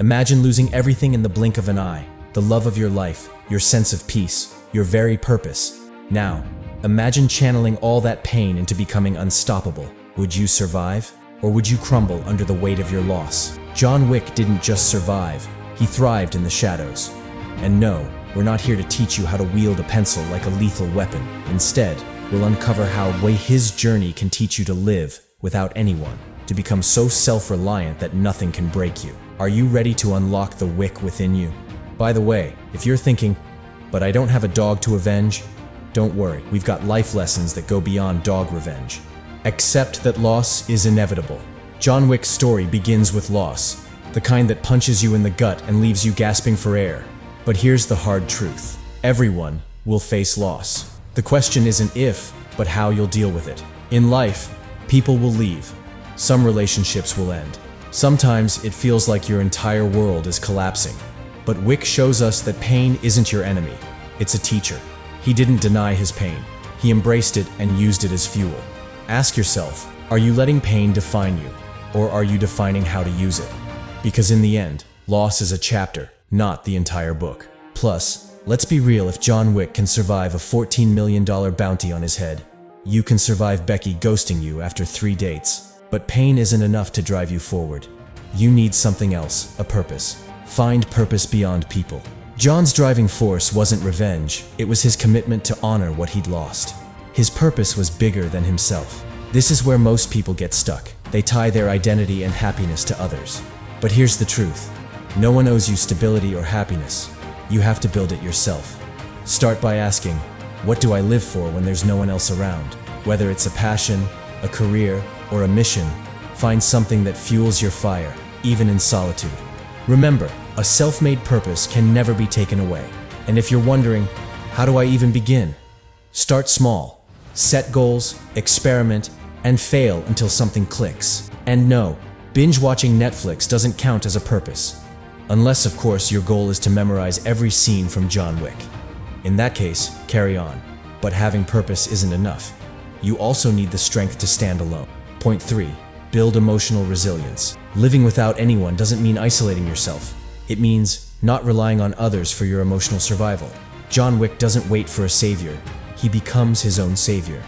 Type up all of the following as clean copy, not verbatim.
Imagine losing everything in the blink of an eye, the love of your life, your sense of peace, your very purpose. Now, imagine channeling all that pain into becoming unstoppable. Would you survive? Or would you crumble under the weight of your loss? John Wick didn't just survive, he thrived in the shadows. And no, we're not here to teach you how to wield a pencil like a lethal weapon. Instead, we'll uncover how his journey can teach you to live without anyone, to become so self-reliant that nothing can break you. Are you ready to unlock the Wick within you? By the way, if you're thinking, but I don't have a dog to avenge, don't worry, we've got life lessons that go beyond dog revenge. Accept that loss is inevitable. John Wick's story begins with loss, the kind that punches you in the gut and leaves you gasping for air. But here's the hard truth. Everyone will face loss. The question isn't if, but how you'll deal with it. In life, people will leave. Some relationships will end. Sometimes it feels like your entire world is collapsing. But Wick shows us that pain isn't your enemy. It's a teacher. He didn't deny his pain. He embraced it and used it as fuel. Ask yourself, are you letting pain define you? Or are you defining how to use it? Because in the end, loss is a chapter, not the entire book. Plus, let's be real, if John Wick can survive a $14 million bounty on his head, you can survive Becky ghosting you after 3 dates. But pain isn't enough to drive you forward. You need something else, a purpose. Find purpose beyond people. John's driving force wasn't revenge, it was his commitment to honor what he'd lost. His purpose was bigger than himself. This is where most people get stuck. They tie their identity and happiness to others. But here's the truth. No one owes you stability or happiness. You have to build it yourself. Start by asking, what do I live for when there's no one else around? Whether it's a passion, a career, or a mission, find something that fuels your fire, even in solitude. Remember, a self-made purpose can never be taken away. And if you're wondering, how do I even begin? Start small. Set goals, experiment, and fail until something clicks. And no, binge-watching Netflix doesn't count as a purpose. Unless, of course, your goal is to memorize every scene from John Wick. In that case, carry on. But having purpose isn't enough. You also need the strength to stand alone. Point 3. Build emotional resilience. Living without anyone doesn't mean isolating yourself. It means not relying on others for your emotional survival. John Wick doesn't wait for a savior. He becomes his own savior.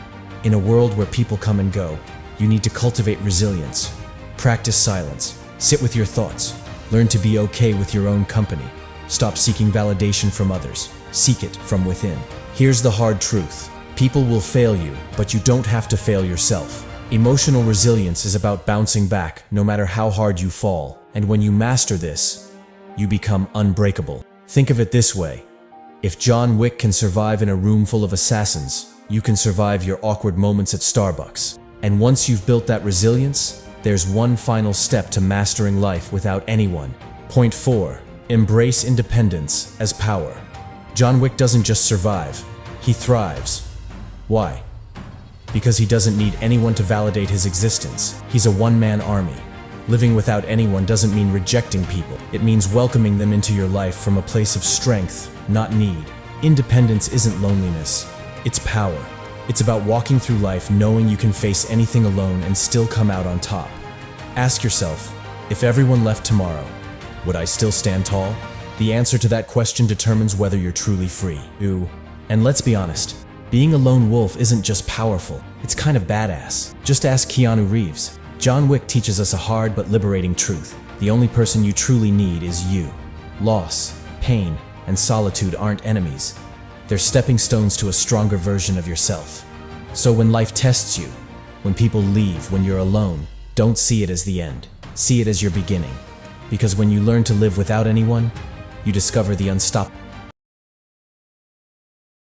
In a world where people come and go, you need to cultivate resilience. Practice silence. Sit with your thoughts. Learn to be okay with your own company. Stop seeking validation from others. Seek it from within. Here's the hard truth. People will fail you, but you don't have to fail yourself. Emotional resilience is about bouncing back, no matter how hard you fall. And when you master this, you become unbreakable. Think of it this way. If John Wick can survive in a room full of assassins, you can survive your awkward moments at Starbucks. And once you've built that resilience, there's one final step to mastering life without anyone. Point 4. Embrace independence as power. John Wick doesn't just survive, he thrives. Why? Because he doesn't need anyone to validate his existence. He's a one-man army. Living without anyone doesn't mean rejecting people. It means welcoming them into your life from a place of strength, not need. Independence isn't loneliness, it's power. It's about walking through life knowing you can face anything alone and still come out on top. Ask yourself, if everyone left tomorrow, would I still stand tall? The answer to that question determines whether you're truly free. Ooh. And let's be honest, being a lone wolf isn't just powerful, it's kind of badass. Just ask Keanu Reeves. John Wick teaches us a hard but liberating truth. The only person you truly need is you. Loss, pain, and solitude aren't enemies. They're stepping stones to a stronger version of yourself. So when life tests you, when people leave, when you're alone, don't see it as the end. See it as your beginning. Because when you learn to live without anyone, you discover the unstoppable.